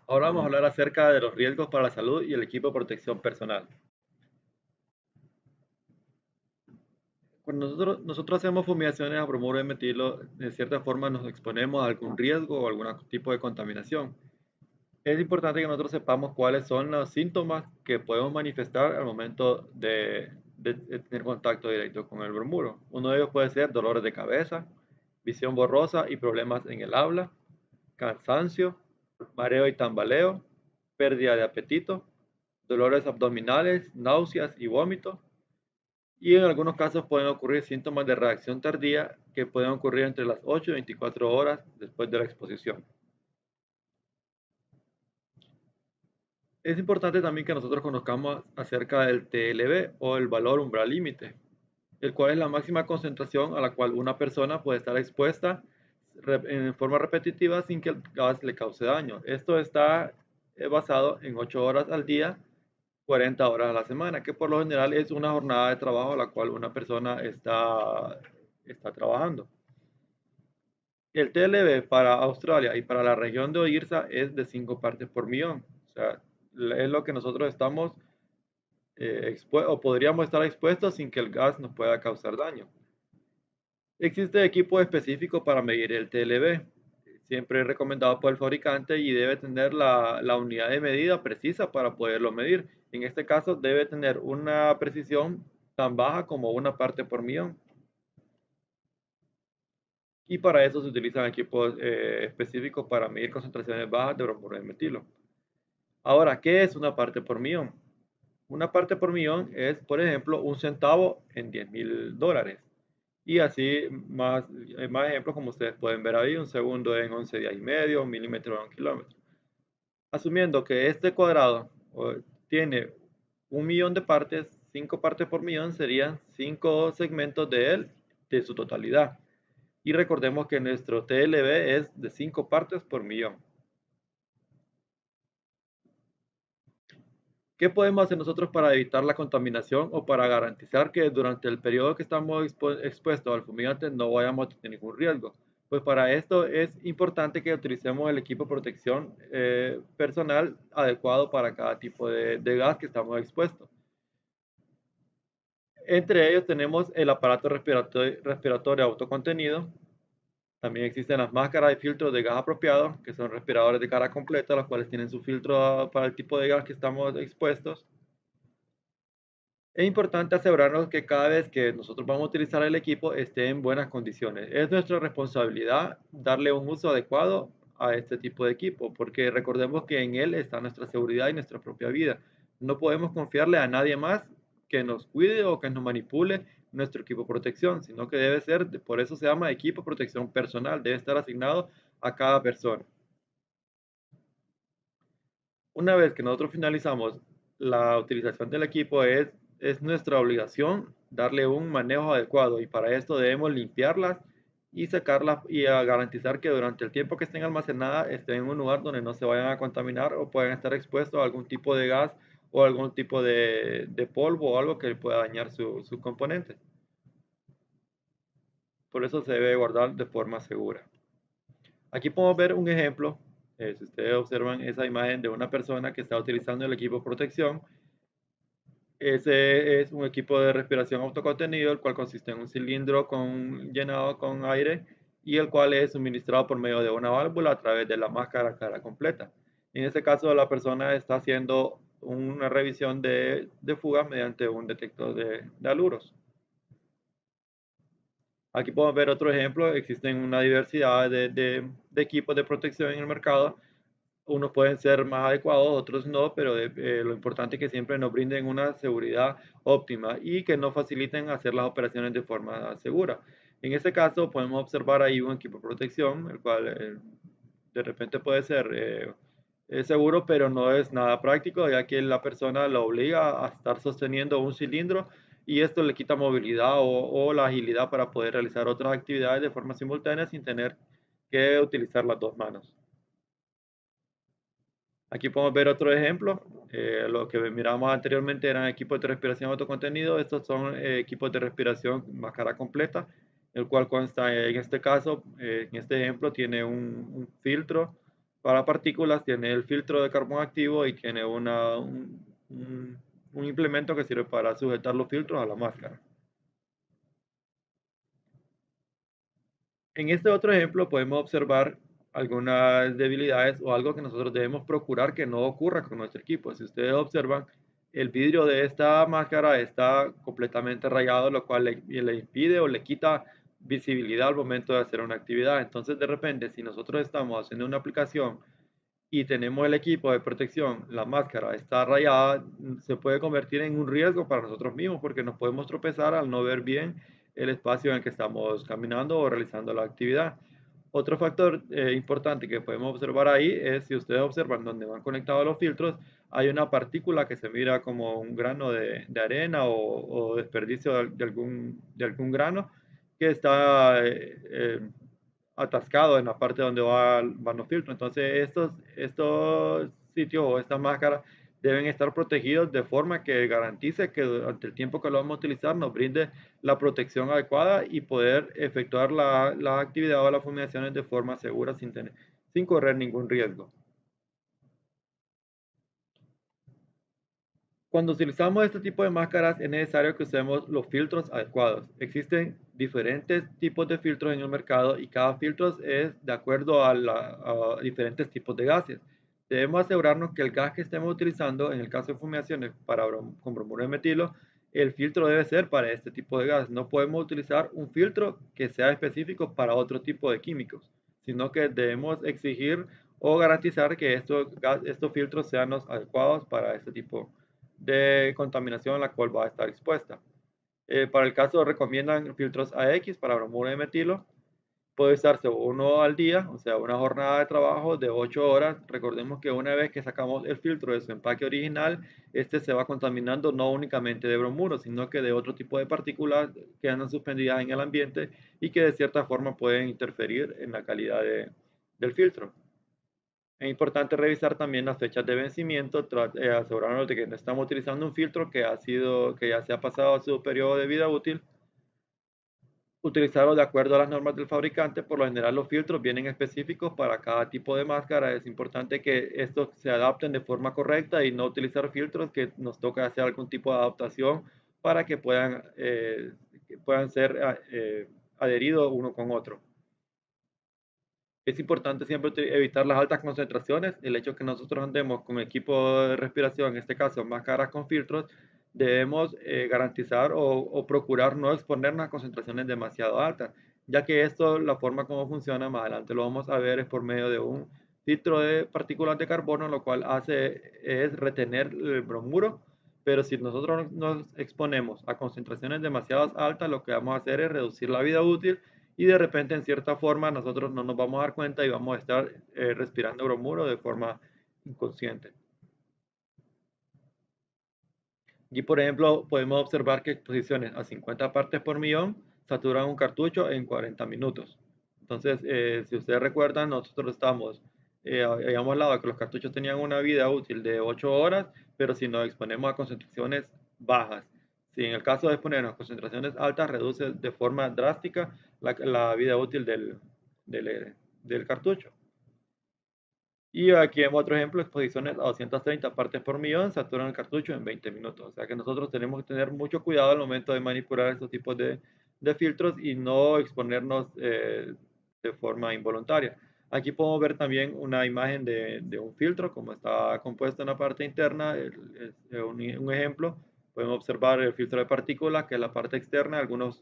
Ahora vamos a hablar acerca de los riesgos para la salud y el equipo de protección personal. Cuando nosotros hacemos fumigaciones a bromuro de metilo, de cierta forma nos exponemos a algún riesgo o algún tipo de contaminación. Es importante que nosotros sepamos cuáles son los síntomas que podemos manifestar al momento de tener contacto directo con el bromuro. Uno de ellos puede ser dolores de cabeza, visión borrosa y problemas en el habla, cansancio, mareo y tambaleo, pérdida de apetito, dolores abdominales, náuseas y vómitos. Y en algunos casos pueden ocurrir síntomas de reacción tardía que pueden ocurrir entre las 8 y 24 horas después de la exposición. Es importante también que nosotros conozcamos acerca del TLB o el valor umbral límite, el cual es la máxima concentración a la cual una persona puede estar expuesta en forma repetitiva sin que el gas le cause daño. Esto está basado en 8 horas al día, 40 horas a la semana, que por lo general es una jornada de trabajo a la cual una persona está trabajando. El TLB para Australia y para la región de OIRSA es de 5 partes por millón. O sea, es lo que nosotros estamos o podríamos estar expuestos sin que el gas nos pueda causar daño. Existe equipo específico para medir el TLB, siempre recomendado por el fabricante y debe tener la unidad de medida precisa para poderlo medir. En este caso debe tener una precisión tan baja como una parte por millón. Y para eso se utilizan equipos específicos para medir concentraciones bajas de bromuro de metilo. Ahora, ¿qué es una parte por millón? Una parte por millón es, por ejemplo, un centavo en $10,000. Y así más ejemplos como ustedes pueden ver ahí, un segundo en 11 días y medio, un milímetro en un kilómetro. Asumiendo que este cuadrado tiene 1 millón de partes, 5 partes por millón serían 5 segmentos de él de su totalidad. Y recordemos que nuestro TLB es de 5 partes por millón. ¿Qué podemos hacer nosotros para evitar la contaminación o para garantizar que durante el periodo que estamos expuestos al fumigante no vayamos a tener ningún riesgo? Pues para esto es importante que utilicemos el equipo de protección personal adecuado para cada tipo de gas que estamos expuestos. Entre ellos tenemos el aparato respiratorio autocontenido. También existen las máscaras y filtros de gas apropiados, que son respiradores de cara completa, los cuales tienen su filtro para el tipo de gas que estamos expuestos. Es importante asegurarnos que cada vez que nosotros vamos a utilizar el equipo esté en buenas condiciones. Es nuestra responsabilidad darle un uso adecuado a este tipo de equipo, porque recordemos que en él está nuestra seguridad y nuestra propia vida. No podemos confiarle a nadie más que nos cuide o que nos manipule nuestro equipo de protección, sino que debe ser, por eso se llama equipo de protección personal, debe estar asignado a cada persona. Una vez que nosotros finalizamos la utilización del equipo, es nuestra obligación darle un manejo adecuado y para esto debemos limpiarlas y sacarlas y a garantizar que durante el tiempo que estén almacenadas estén en un lugar donde no se vayan a contaminar o puedan estar expuestos a algún tipo de gas o algún tipo de polvo o algo que pueda dañar sus componentes. Por eso se debe guardar de forma segura. Aquí podemos ver un ejemplo. Si ustedes observan esa imagen de una persona que está utilizando el equipo de protección, ese es un equipo de respiración autocontenido, el cual consiste en un cilindro llenado con aire y el cual es suministrado por medio de una válvula a través de la máscara cara completa. En este caso, la persona está haciendo una revisión de fuga mediante un detector de haluros. Aquí podemos ver otro ejemplo. Existen una diversidad de equipos de protección en el mercado. Unos pueden ser más adecuados, otros no, pero lo importante es que siempre nos brinden una seguridad óptima y que nos faciliten hacer las operaciones de forma segura. En este caso podemos observar ahí un equipo de protección, el cual de repente puede ser seguro, pero no es nada práctico, ya que la persona lo obliga a estar sosteniendo un cilindro y esto le quita movilidad o la agilidad para poder realizar otras actividades de forma simultánea sin tener que utilizar las dos manos. Aquí podemos ver otro ejemplo. Lo que miramos anteriormente eran equipos de respiración autocontenido. Estos son equipos de respiración máscara completa, el cual consta en este caso, en este ejemplo, tiene un filtro para partículas, tiene el filtro de carbón activo y tiene un implemento que sirve para sujetar los filtros a la máscara. En este otro ejemplo podemos observar algunas debilidades o algo que nosotros debemos procurar que no ocurra con nuestro equipo. Si ustedes observan, el vidrio de esta máscara está completamente rayado, lo cual le impide o le quita visibilidad al momento de hacer una actividad. Entonces, de repente, si nosotros estamos haciendo una aplicación y tenemos el equipo de protección, la máscara está rayada, se puede convertir en un riesgo para nosotros mismos porque nos podemos tropezar al no ver bien el espacio en el que estamos caminando o realizando la actividad. Otro factor importante que podemos observar ahí es si ustedes observan donde van conectados los filtros, hay una partícula que se mira como un grano de arena o desperdicio de algún grano que está atascado en la parte donde van los filtros. Entonces, estos sitios o estas máscaras deben estar protegidos de forma que garantice que durante el tiempo que lo vamos a utilizar nos brinde la protección adecuada y poder efectuar la actividad o las fumigaciones de forma segura sin correr ningún riesgo. Cuando utilizamos este tipo de máscaras es necesario que usemos los filtros adecuados. Existen diferentes tipos de filtros en el mercado y cada filtro es de acuerdo a diferentes tipos de gases. Debemos asegurarnos que el gas que estemos utilizando, en el caso de fumigaciones con bromuro de metilo, el filtro debe ser para este tipo de gas. No podemos utilizar un filtro que sea específico para otro tipo de químicos, sino que debemos exigir o garantizar que estos filtros sean los adecuados para este tipo de contaminación a la cual va a estar expuesta. Para el caso recomiendan filtros AX para bromuro de metilo. Puede usarse uno al día, o sea, una jornada de trabajo de 8 horas. Recordemos que una vez que sacamos el filtro de su empaque original, este se va contaminando no únicamente de bromuro, sino que de otro tipo de partículas que andan suspendidas en el ambiente y que de cierta forma pueden interferir en la calidad del filtro. Es importante revisar también las fechas de vencimiento, asegurarnos de que no estamos utilizando un filtro que ya se ha pasado su periodo de vida útil. Utilizarlo de acuerdo a las normas del fabricante. Por lo general, los filtros vienen específicos para cada tipo de máscara. Es importante que estos se adapten de forma correcta y no utilizar filtros que nos toca hacer algún tipo de adaptación para que puedan ser adheridos uno con otro. Es importante siempre evitar las altas concentraciones. El hecho de que nosotros andemos con equipo de respiración, en este caso máscaras con filtros, debemos garantizar o procurar no exponernos a concentraciones demasiado altas, ya que esto, la forma como funciona, más adelante lo vamos a ver, es por medio de un filtro de partículas de carbono, lo cual hace es retener el bromuro, pero si nosotros nos exponemos a concentraciones demasiado altas, lo que vamos a hacer es reducir la vida útil y de repente en cierta forma nosotros no nos vamos a dar cuenta y vamos a estar respirando bromuro de forma inconsciente. Y por ejemplo podemos observar que exposiciones a 50 partes por millón saturan un cartucho en 40 minutos. Entonces, si ustedes recuerdan, nosotros habíamos hablado de que los cartuchos tenían una vida útil de 8 horas, pero si nos exponemos a concentraciones bajas. Si en el caso de exponernos a concentraciones altas, reduce de forma drástica la vida útil del cartucho. Y aquí vemos otro ejemplo, exposiciones a 230 partes por millón, saturan el cartucho en 20 minutos. O sea que nosotros tenemos que tener mucho cuidado al momento de manipular estos tipos de filtros y no exponernos de forma involuntaria. Aquí podemos ver también una imagen de un filtro, como está compuesto en la parte interna, un ejemplo. Podemos observar el filtro de partículas, que es la parte externa. Algunos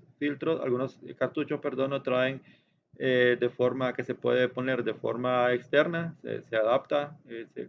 cartuchos, perdón, no traen de forma que se puede poner de forma externa, se adapta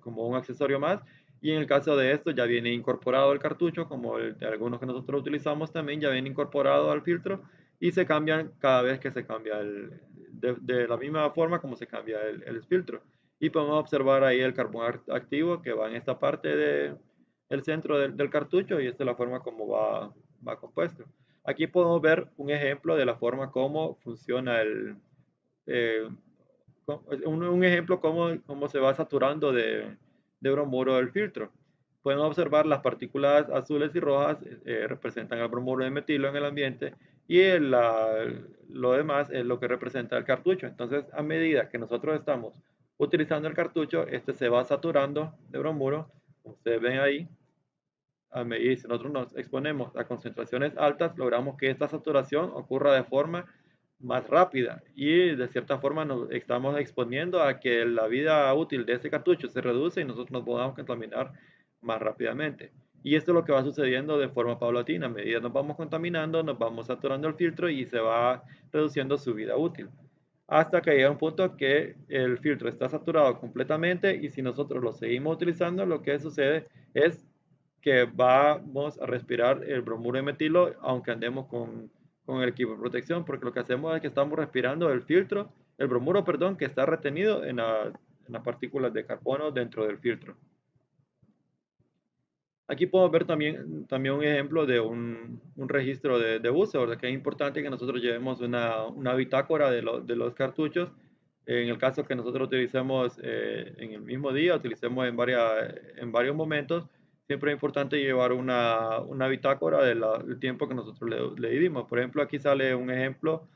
como un accesorio más. Y en el caso de esto ya viene incorporado el cartucho, como el de algunos que nosotros utilizamos también, ya viene incorporado al filtro y se cambian cada vez que se cambia de la misma forma como se cambia el filtro. Y podemos observar ahí el carbón activo que va en esta parte del centro del cartucho y esta es la forma como va compuesto. Aquí podemos ver un ejemplo de la forma como funciona eh, un ejemplo cómo se va saturando de bromuro el filtro. Pueden observar las partículas azules y rojas representan el bromuro de metilo en el ambiente y lo demás es lo que representa el cartucho. Entonces, a medida que nosotros estamos Utilizando el cartucho, este se va saturando de bromuro, como ustedes ven ahí. A medida que nosotros nos exponemos a concentraciones altas, logramos que esta saturación ocurra de forma más rápida y de cierta forma nos estamos exponiendo a que la vida útil de ese cartucho se reduce y nosotros nos podamos contaminar más rápidamente. Y esto es lo que va sucediendo de forma paulatina. A medida que nos vamos contaminando, nos vamos saturando el filtro y se va reduciendo su vida útil. Hasta que llega un punto que el filtro está saturado completamente y si nosotros lo seguimos utilizando, lo que sucede es que vamos a respirar el bromuro de metilo aunque andemos con el equipo de protección, porque lo que hacemos es que estamos respirando el filtro, el bromuro, perdón, que está retenido en las partículas de carbono dentro del filtro. Aquí podemos ver también un ejemplo de un registro de uso, ¿verdad? Que es importante que nosotros llevemos una bitácora de los cartuchos. En el caso que nosotros utilicemos en el mismo día, utilicemos en varios momentos, siempre es importante llevar una bitácora del tiempo que nosotros le dimos. Por ejemplo, aquí sale un ejemplo,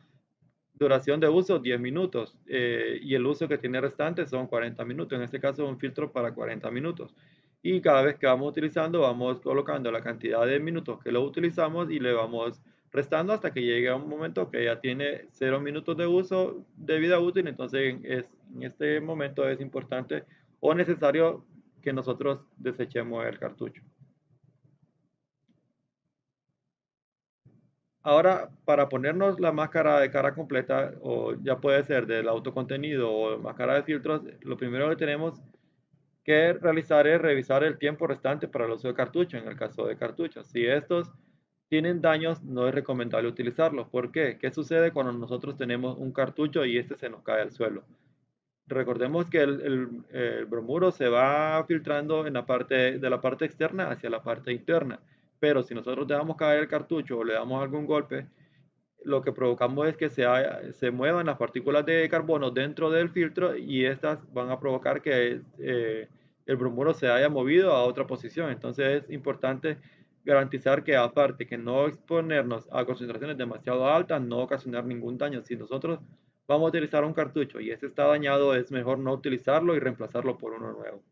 duración de uso 10 minutos y el uso que tiene restante son 40 minutos. En este caso, un filtro para 40 minutos. Y cada vez que vamos utilizando, vamos colocando la cantidad de minutos que lo utilizamos y le vamos restando hasta que llegue a un momento que ya tiene 0 minutos de uso de vida útil. Entonces, en este momento es importante o necesario que nosotros desechemos el cartucho. Ahora, para ponernos la máscara de cara completa, o ya puede ser del autocontenido o máscara de filtros, lo primero que tenemos que realizar es revisar el tiempo restante para el uso de cartucho, en el caso de cartuchos. Si estos tienen daños, no es recomendable utilizarlos. ¿Por qué? ¿Qué sucede cuando nosotros tenemos un cartucho y este se nos cae al suelo? Recordemos que el bromuro se va filtrando de la parte externa hacia la parte interna, pero si nosotros dejamos caer el cartucho o le damos algún golpe, lo que provocamos es que se muevan las partículas de carbono dentro del filtro y estas van a provocar que el bromuro se haya movido a otra posición. Entonces es importante garantizar que aparte que no exponernos a concentraciones demasiado altas, no ocasionar ningún daño. Si nosotros vamos a utilizar un cartucho y este está dañado, es mejor no utilizarlo y reemplazarlo por uno nuevo.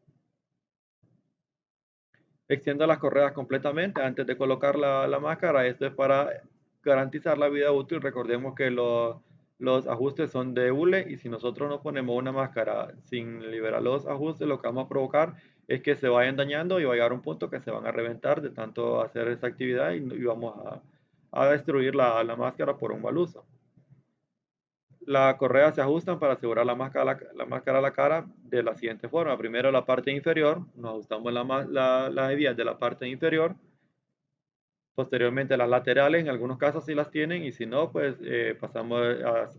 Extienda las correas completamente antes de colocar la máscara. Esto es para garantizar la vida útil. Recordemos que los ajustes son de hule y si nosotros nos ponemos una máscara sin liberar los ajustes, lo que vamos a provocar es que se vayan dañando y va a llegar un punto que se van a reventar de tanto hacer esa actividad y vamos a destruir la máscara por un mal uso. La correa se ajustan para asegurar la máscara a la cara de la siguiente forma. Primero la parte inferior, nos ajustamos las hebillas de la parte inferior. Posteriormente las laterales, en algunos casos sí las tienen y si no, pues pasamos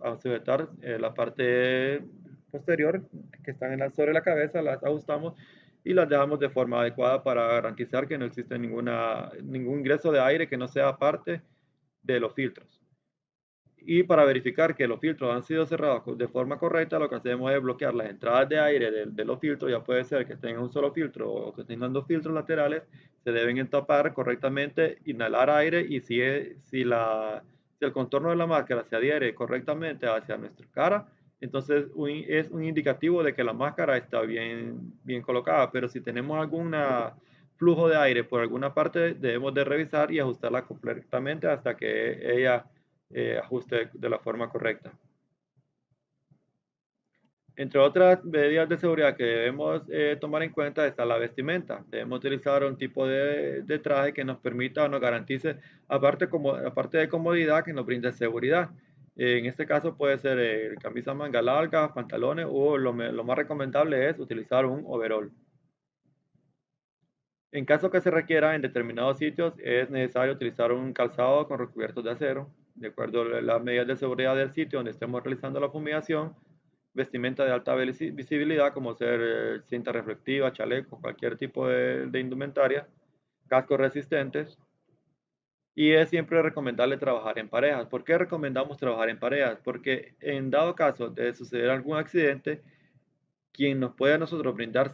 a sujetar la parte posterior que están sobre la cabeza, las ajustamos y las dejamos de forma adecuada para garantizar que no existe ningún ingreso de aire que no sea parte de los filtros. Y para verificar que los filtros han sido cerrados de forma correcta, lo que hacemos es bloquear las entradas de aire de los filtros. Ya puede ser que tengan un solo filtro o que tengan dos filtros laterales. Se deben tapar correctamente, inhalar aire y si el contorno de la máscara se adhiere correctamente hacia nuestra cara, entonces es un indicativo de que la máscara está bien colocada. Pero si tenemos algún flujo de aire por alguna parte, debemos de revisar y ajustarla completamente hasta que ella ajuste de la forma correcta. Entre otras medidas de seguridad que debemos tomar en cuenta está la vestimenta. Debemos utilizar un tipo de traje que nos permita o nos garantice, aparte de comodidad, que nos brinde seguridad. En este caso puede ser camisa manga larga, pantalones o lo más recomendable es utilizar un overall. En caso que se requiera en determinados sitios, es necesario utilizar un calzado con recubiertos de acero, de acuerdo a las medidas de seguridad del sitio donde estemos realizando la fumigación, vestimenta de alta visibilidad como ser cinta reflectiva, chaleco, cualquier tipo de indumentaria, cascos resistentes, y es siempre recomendable trabajar en parejas. ¿Por qué recomendamos trabajar en parejas? Porque en dado caso de suceder algún accidente, quien nos puede a nosotros brindar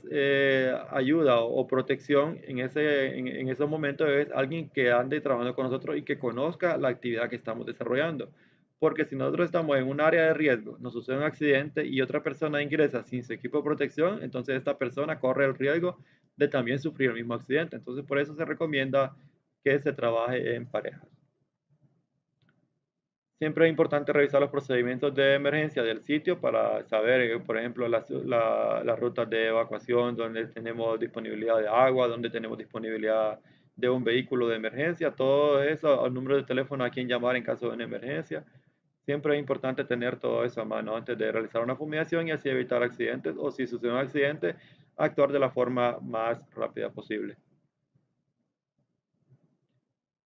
ayuda o protección en esos momentos es alguien que ande trabajando con nosotros y que conozca la actividad que estamos desarrollando. porque si nosotros estamos en un área de riesgo, nos sucede un accidente y otra persona ingresa sin su equipo de protección, entonces esta persona corre el riesgo de también sufrir el mismo accidente. Entonces por eso se recomienda que se trabaje en parejas. Siempre es importante revisar los procedimientos de emergencia del sitio para saber, por ejemplo, las rutas de evacuación, donde tenemos disponibilidad de agua, donde tenemos disponibilidad de un vehículo de emergencia, todo eso, el número de teléfono a quien llamar en caso de una emergencia. Siempre es importante tener todo eso a mano antes de realizar una fumigación y así evitar accidentes o si sucede un accidente, actuar de la forma más rápida posible.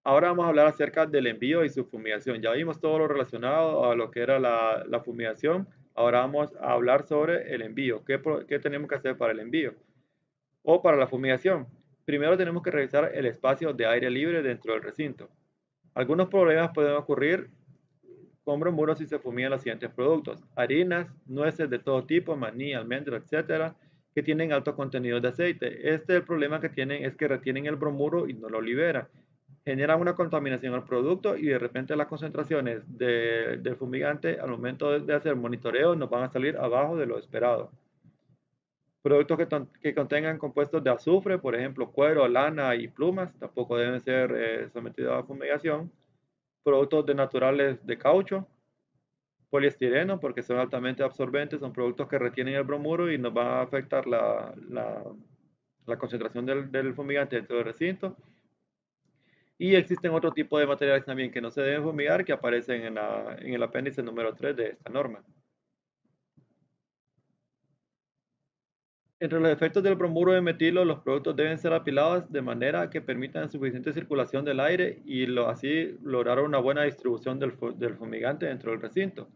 Ahora vamos a hablar acerca del envío y su fumigación. Ya vimos todo lo relacionado a lo que era la fumigación. Ahora vamos a hablar sobre el envío. ¿Qué tenemos que hacer para el envío o para la fumigación? Primero tenemos que revisar el espacio de aire libre dentro del recinto. Algunos problemas pueden ocurrir con bromuros si se fumigan los siguientes productos: harinas, nueces de todo tipo, maní, almendra, etcétera, que tienen alto contenido de aceite. El problema que tienen es que retienen el bromuro y no lo liberan. Generan una contaminación al producto y de repente las concentraciones del fumigante al momento de hacer monitoreo nos van a salir abajo de lo esperado. Productos que contengan compuestos de azufre, por ejemplo, cuero, lana y plumas, tampoco deben ser sometidos a fumigación. Productos de naturales de caucho, poliestireno, porque son altamente absorbentes, son productos que retienen el bromuro y nos van a afectar la concentración del fumigante dentro del recinto. Y existen otro tipo de materiales también que no se deben fumigar que aparecen en el apéndice número 3 de esta norma. Entre los efectos del bromuro de metilo, los productos deben ser apilados de manera que permitan suficiente circulación del aire y así lograr una buena distribución del fumigante dentro del recinto.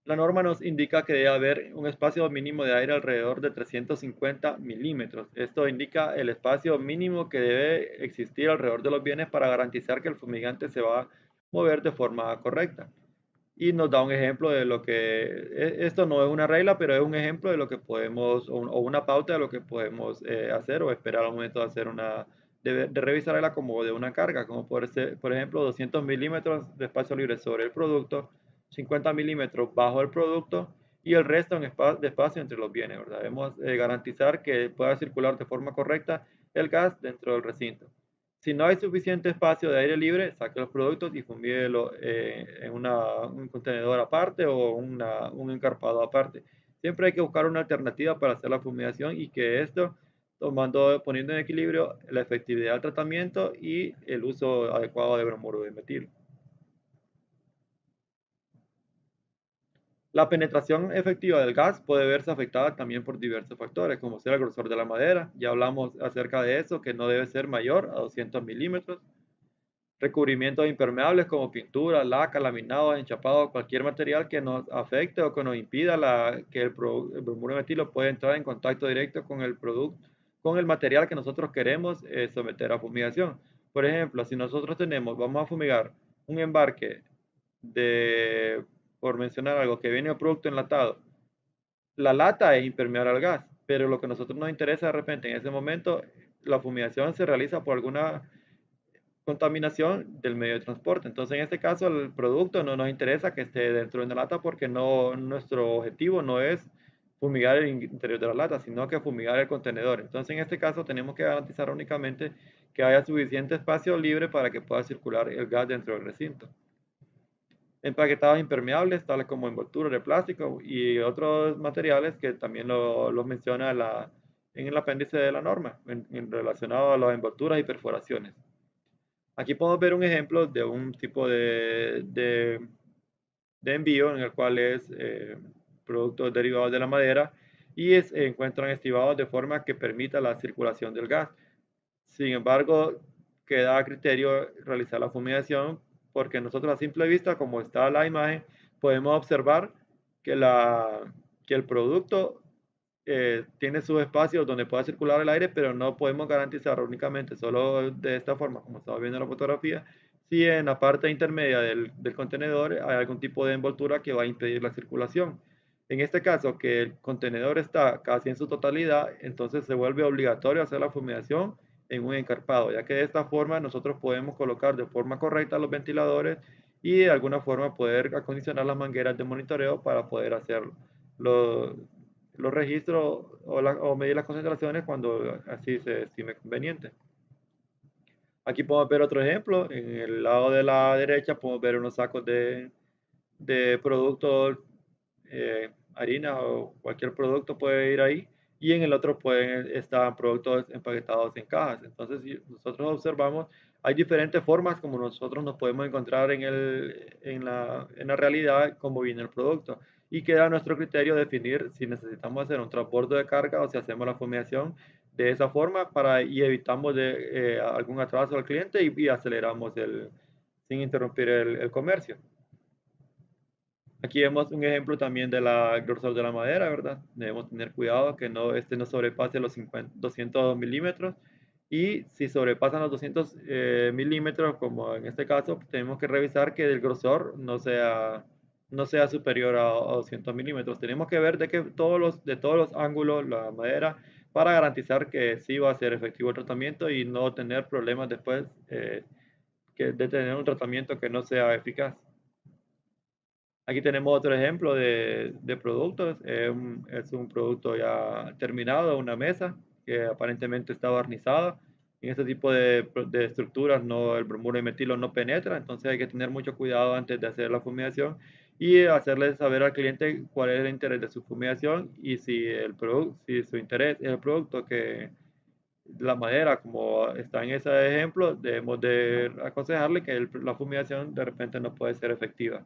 La norma nos indica que debe haber un espacio mínimo de aire alrededor de 350 milímetros. Esto indica el espacio mínimo que debe existir alrededor de los bienes para garantizar que el fumigante se va a mover de forma correcta. Y nos da un ejemplo de lo que, esto no es una regla, pero es un ejemplo de lo que podemos, o una pauta de lo que podemos hacer o esperar al momento de hacer de revisar el acomodo de una carga, como por ejemplo 200 milímetros de espacio libre sobre el producto, 50 milímetros bajo el producto y el resto de espacio entre los bienes, ¿verdad? Debemos garantizar que pueda circular de forma correcta el gas dentro del recinto. Si no hay suficiente espacio de aire libre, saque los productos y fumíguelo en un contenedor aparte o un encarpado aparte. Siempre hay que buscar una alternativa para hacer la fumigación y que esto, poniendo en equilibrio la efectividad del tratamiento y el uso adecuado de bromuro de metil. La penetración efectiva del gas puede verse afectada también por diversos factores, como ser el grosor de la madera. Ya hablamos acerca de eso, que no debe ser mayor a 200 milímetros. Recubrimientos impermeables como pintura, laca, laminado, enchapado, cualquier material que nos afecte o que nos impida que el bromuro de metilo pueda entrar en contacto directo con el producto, con el material que nosotros queremos someter a fumigación. Por ejemplo, si nosotros vamos a fumigar un embarque de, por mencionar algo, que viene de producto enlatado, la lata es impermeable al gas, pero lo que a nosotros nos interesa de repente en ese momento, la fumigación se realiza por alguna contaminación del medio de transporte. Entonces, en este caso, el producto no nos interesa que esté dentro de una lata porque nuestro objetivo no es fumigar el interior de la lata, sino que fumigar el contenedor. Entonces, en este caso, tenemos que garantizar únicamente que haya suficiente espacio libre para que pueda circular el gas dentro del recinto. Empaquetados impermeables, tales como envolturas de plástico y otros materiales que también los menciona en el apéndice de la norma, relacionado a las envolturas y perforaciones. Aquí podemos ver un ejemplo de un tipo de envío en el cual es productos derivados de la madera y se encuentran estivados de forma que permita la circulación del gas. Sin embargo, queda a criterio realizar la fumigación porque nosotros a simple vista, como está la imagen, podemos observar que, que el producto tiene sus espacios donde pueda circular el aire, pero no podemos garantizar únicamente solo de esta forma, como estamos viendo en la fotografía, si en la parte intermedia del contenedor hay algún tipo de envoltura que va a impedir la circulación. En este caso, que el contenedor está casi en su totalidad, entonces se vuelve obligatorio hacer la fumigación en un encarpado, ya que de esta forma nosotros podemos colocar de forma correcta los ventiladores y de alguna forma poder acondicionar las mangueras de monitoreo para poder hacer los, los registros o medir las concentraciones cuando así se estime conveniente. Aquí podemos ver otro ejemplo. En el lado de la derecha podemos ver unos sacos de productos, harina o cualquier producto puede ir ahí. Y en el otro pueden estar productos empaquetados en cajas. Entonces, si nosotros observamos, hay diferentes formas como nosotros nos podemos encontrar en la realidad cómo viene el producto. Y queda a nuestro criterio definir si necesitamos hacer un transbordo de carga o si hacemos la fumigación de esa forma y evitamos algún atraso al cliente y aceleramos sin interrumpir el comercio. Aquí vemos un ejemplo también del grosor de la madera, ¿verdad? Debemos tener cuidado que no sobrepase los 200 milímetros. Y si sobrepasan los 200 milímetros, como en este caso, tenemos que revisar que el grosor no sea superior a 200 milímetros. Tenemos que ver de todos los ángulos la madera para garantizar que sí va a ser efectivo el tratamiento y no tener problemas después de tener un tratamiento que no sea eficaz. Aquí tenemos otro ejemplo de productos. Es un producto ya terminado, una mesa que aparentemente está barnizada. En este tipo de estructuras el bromuro de metilo no penetra, entonces hay que tener mucho cuidado antes de hacer la fumigación y hacerle saber al cliente cuál es el interés de su fumigación y si su interés es el producto que la madera, como está en ese ejemplo, debemos de aconsejarle que la fumigación de repente no puede ser efectiva.